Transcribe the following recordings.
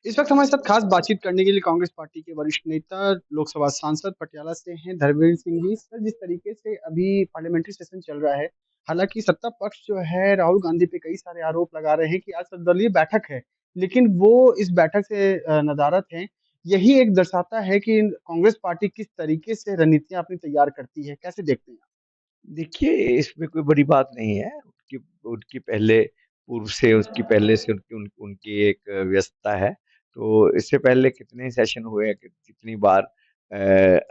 इस वक्त हमारे साथ खास बातचीत करने के लिए कांग्रेस पार्टी के वरिष्ठ नेता, लोकसभा सांसद पटियाला से हैं धर्मेंद्र सिंह जी। सर, जिस तरीके से अभी पार्लियामेंट्री सेशन चल रहा है, हालांकि सत्ता पक्ष जो है राहुल गांधी पे कई सारे आरोप लगा रहे हैं कि आज सर्वदलीय बैठक है, लेकिन वो इस बैठक से नदारद हैं। यही एक दर्शाता है कि कांग्रेस पार्टी किस तरीके से रणनीतियां अपनी तैयार करती है। कैसे देखते हैं देखिए, इसमें कोई बड़ी बात नहीं है। उनकी उनकी पहले पूर्व से उसकी पहले से उनकी उनकी एक व्यस्तता है। तो इससे पहले कितने सेशन हुए हैं, कितनी बार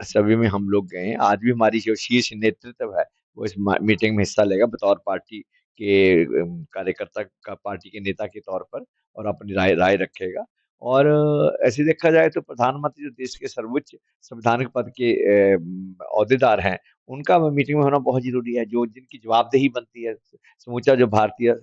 सभी में हम लोग गए हैं। आज भी हमारी जो शीर्ष नेतृत्व है, वो इस मीटिंग में हिस्सा लेगा बतौर पार्टी के कार्यकर्ता का, पार्टी के नेता के तौर पर, और अपनी राय राय रखेगा। और ऐसे देखा जाए तो प्रधानमंत्री जो देश के सर्वोच्च संवैधानिक पद के ओहदेदार हैं, उनका मीटिंग में होना बहुत ज़रूरी है। जो जिनकी जवाबदेही बनती है, समूचा जो भारतीय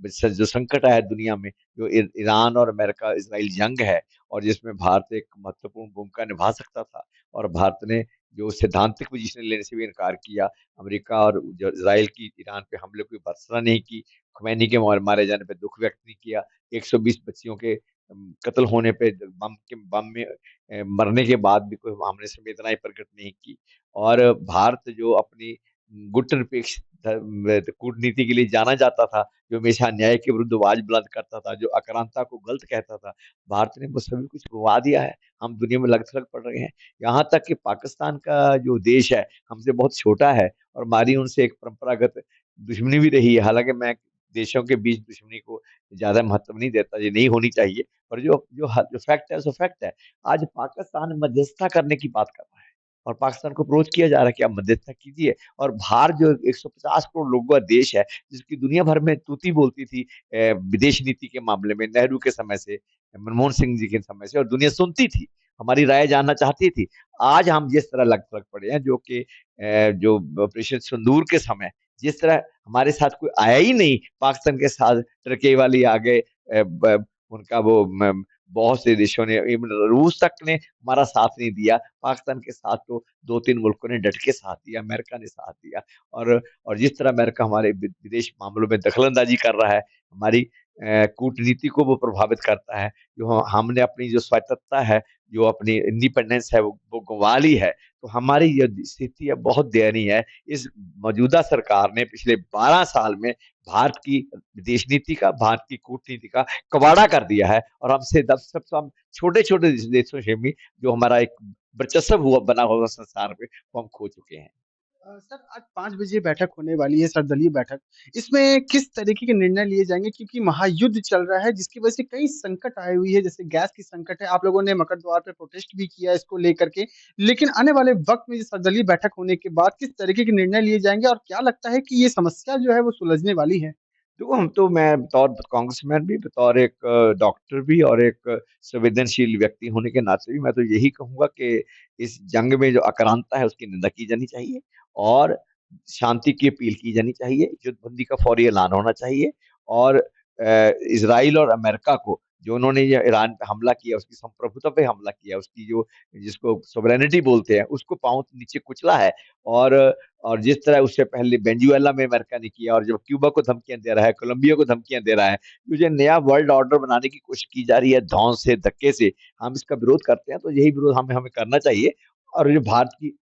जो संकट आया है दुनिया में, जो ईरान और अमेरिका इजराइल जंग है, और जिसमें भारत एक महत्वपूर्ण भूमिका निभा सकता था, और भारत ने जो सैद्धांतिक पोजीशन लेने से भी इनकार किया। अमेरिका और जो इजराइल की ईरान पे हमले की भर्त्सना नहीं की, खुमैनी के मारे जाने पे दुख व्यक्त नहीं किया, 120 बच्चियों के कत्ल होने पे बम में मरने के बाद भी कोई हमने संवेदनाएं प्रकट नहीं की। और भारत जो अपनी गुटनिरपेक्ष कूटनीति के लिए जाना जाता था, जो हमेशा अन्याय के विरुद्ध आवाज बुलंद करता था, जो आक्रांता को गलत कहता था, भारत ने वो सभी कुछ गवा दिया है। हम दुनिया में लगथलग पड़ रहे हैं। यहाँ तक कि पाकिस्तान का जो देश है, हमसे बहुत छोटा है, और हमारी उनसे एक परंपरागत दुश्मनी भी रही है। हालांकि मैं देशों के बीच दुश्मनी को ज्यादा महत्व नहीं देता, ये नहीं होनी चाहिए। पर जो फैक्ट है सो फैक्ट है। आज पाकिस्तान मध्यस्थता करने की बात कर रहा है, और पाकिस्तान को अप्रोच किया जा रहा है कि आप मध्यस्थता कीजिए। और भारत जो 150 करोड़ लोगों का देश है, जिसकी दुनिया भर में तूती बोलती थी विदेश नीति के मामले में, नेहरू के समय से, मनमोहन सिंह जी के समय से, और दुनिया सुनती थी, हमारी राय जानना चाहती थी। आज हम जिस तरह लग थलग पड़े हैं, जो कि जो ऑपरेशन सिंदूर के समय जिस तरह हमारे साथ कोई आया ही नहीं, पाकिस्तान के साथ टर्की वाली आ गए, उनका वो बहुत से देशों ने, इवन रूस तक ने हमारा साथ नहीं दिया। पाकिस्तान के साथ तो 2-3 मुल्कों ने डट के साथ दिया, अमेरिका ने साथ दिया। और जिस तरह अमेरिका हमारे विदेश मामलों में दखल-अंदाज़ी कर रहा है, हमारी कूटनीति को वो प्रभावित करता है। जो हमने अपनी जो स्वायत्तता है, जो अपनी इंडिपेंडेंस है, वो गँवा ली है। तो हमारी ये स्थिति अब बहुत दयनीय है। इस मौजूदा सरकार ने पिछले 12 साल में भारत की विदेश नीति का, भारत की कूटनीति का कबाड़ा कर दिया है, और हमसे दब सब हम छोटे-छोटे देशों से भी जो हमारा एक वर्चस्व हुआ बना हुआ संसार पे, वो हम खो चुके हैं। सर, आज 5 बजे बैठक होने वाली है, सर्वदलीय बैठक। इसमें किस तरीके के निर्णय लिए जाएँगे? क्योंकि महायुद्ध चल रहा है, जिसकी वजह से कई संकट आई हुई है, जैसे गैस की संकट है। आप लोगों ने मकर द्वार पे प्रोटेस्ट भी किया इसको लेकर के। लेकिन आने वाले वक़्त में ये सर्वदलीय बैठक होने के बाद किस तरीके के निर्णय लिए जाएँगे और क्या लगता है कि ये समस्या जो है वो सुलझने वाली है? देखो, हम तो, मैं बतौर कांग्रेसमैन भी, बतौर एक डॉक्टर भी, और एक संवेदनशील व्यक्ति होने के नाते भी, मैं तो यही कहूँगा कि इस जंग में जो आक्रांता है, उसकी निंदा की जानी चाहिए, और शांति की अपील की जानी चाहिए। युद्धबंदी का फौरी ऐलान होना चाहिए, और इज़राइल और अमेरिका को, जो उन्होंने ये ईरान पे हमला किया, उसकी संप्रभुता पे हमला किया, उसकी जो, जिसको सॉवरेनिटी बोलते हैं, उसको पाँव नीचे कुचला है। और और जिस तरह उससे पहले वेनेजुएला में अमेरिका ने किया, और जब क्यूबा को धमकियाँ दे रहा है, कोलंबिया को धमकियाँ दे रहा है, ये जो नया वर्ल्ड ऑर्डर बनाने की कोशिश की जा रही है धौंस से, धक्के से, हम इसका विरोध करते हैं। तो यही विरोध हमें हमें करना चाहिए। और जो भारत की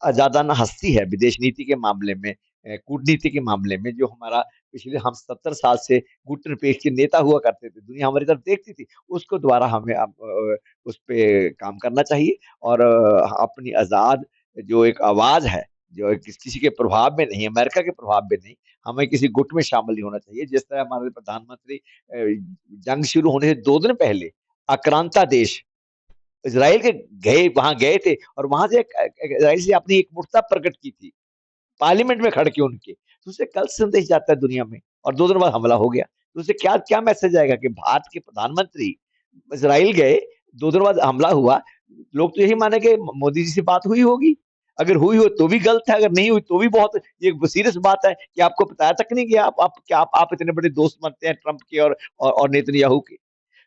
अजादाना हस्ती है विदेश नीति के मामले में, कूटनीति के मामले में, जो हमारा पिछले हम 70 साल से गुटनिरपेक्ष के नेता हुआ करते थे, दुनिया हमारी तरफ देखती थी, उसको दोबारा हमें अब उस पे काम करना चाहिए। और अपनी आज़ाद जो एक आवाज़ है, जो किसी के प्रभाव में नहीं, अमेरिका के प्रभाव में नहीं, हमें किसी गुट में शामिल नहीं होना चाहिए। जिस तरह हमारे प्रधानमंत्री जंग शुरू होने से 2 दिन पहले आक्रांता देश इज़राइल के वहाँ गए थे, और वहाँ से इज़राइल से अपनी एकजुटता प्रकट की थी, पार्लियामेंट में खड़ के उनके। तो उससे कल संदेश जाता है दुनिया में, और 2 दिन बाद हमला हो गया। तो उससे क्या क्या मैसेज आएगा कि भारत के प्रधानमंत्री इज़राइल गए, 2 दिन बाद हमला हुआ, लोग तो यही मानेंगे मोदी जी से बात हुई होगी। अगर हुई हो तो भी गलत है, अगर नहीं हुई तो भी बहुत ये सीरियस बात है कि आपको बताया तक नहीं गया, आप क्या आप इतने बड़े दोस्त बनते हैं ट्रम्प के और नेतन्याहू के।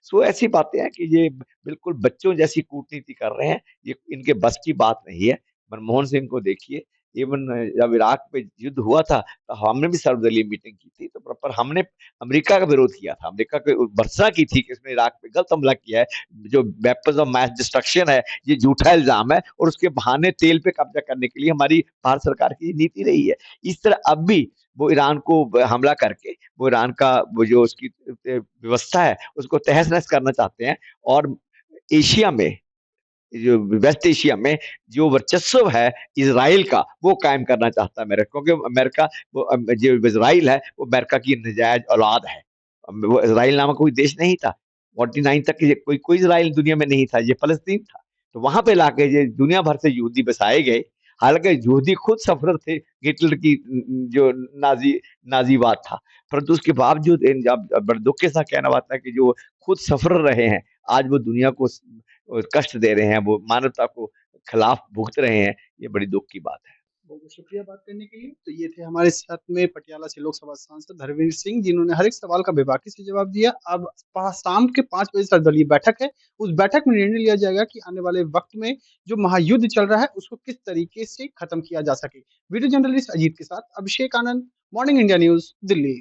सो ऐसी बातें हैं कि ये बिल्कुल बच्चों जैसी कूटनीति कर रहे हैं। ये इनके बस की बात नहीं है। मनमोहन सिंह को देखिए, इवन जब इराक पे युद्ध हुआ था तो हमने भी सर्वदलीय मीटिंग की थी, तो पर हमने अमेरिका का विरोध किया था, अमेरिका को भर्त्सना की थी कि उसने इराक पे गलत हमला किया है, जो वेपन्स ऑफ मैस डिस्ट्रक्शन है, ये झूठा इल्जाम है, और उसके बहाने तेल पे कब्जा करने के लिए हमारी भारत सरकार की नीति रही है। इस तरह अब भी वो ईरान को हमला करके वो ईरान का वो जो उसकी व्यवस्था है उसको तहस नहस करना चाहते हैं, और एशिया में, जो वेस्ट एशिया में जो वर्चस्व है इसराइल का, वो कायम करना चाहता है अमेरिका, क्योंकि अमेरिका वो जो इसराइल है वो अमेरिका की नजायज औलाद है। वो इसराइल नामक कोई देश नहीं था, 49 तक कोई कोई इसराइल दुनिया में नहीं था, ये फलस्तीन था। तो वहां पे लाके ये दुनिया भर से यहूदी बसाए गए, हालांकि यहूदी खुद सफर थे हिटलर की जो नाजीवाद था, परंतु उसके बावजूद जब बड़े दुख के साथ कहना पड़ता है कि जो खुद सफर रहे हैं, आज वो दुनिया को कष्ट दे रहे हैं, वो मानवता को खिलाफ भुगत रहे हैं, ये बड़ी दुख की बात है। बहुत-बहुत शुक्रिया बात करने के लिए। तो ये थे हमारे साथ में पटियाला से लोकसभा सांसद धर्मवीर सिंह, जिन्होंने हर एक सवाल का बेबाकी से जवाब दिया। अब शाम के 5 बजे सर्वदलीय बैठक है। उस बैठक में निर्णय लिया जाएगा कि आने वाले वक्त में जो महायुद्ध चल रहा है, उसको किस तरीके से खत्म किया जा सके। वीडियो जर्नलिस्ट अजीत के साथ Abhishek Anand, morning India news, Delhi.